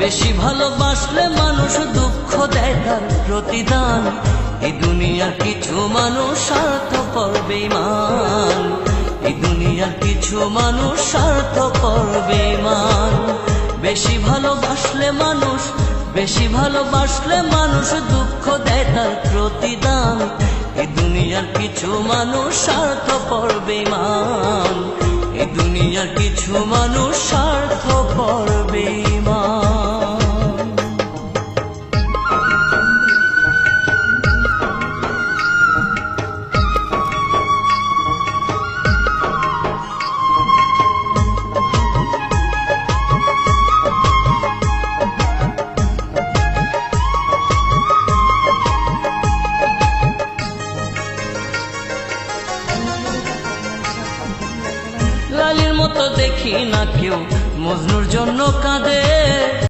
বেশি ভালোবাসলে মানুষ দুঃখ দেয় তার প্রতিদান। এই দুনিয়ার কিছু মানুষ স্বার্থপর বেঈমান, এই দুনিয়ার কিছু মানুষ স্বার্থপর বেঈমান। বেশি ভালোবাসলে মানুষ, বেশি ভালোবাসলে মানুষ দুঃখ দেয় তার প্রতিদান। এই দুনিয়ার কিছু মানুষ স্বার্থপর বেঈমান, এই দুনিয়ার কিছু মানুষ স্বার্থপর বেঈমান। লালির মতো দেখি না কেউ মজনুর জন্য কাঁদে,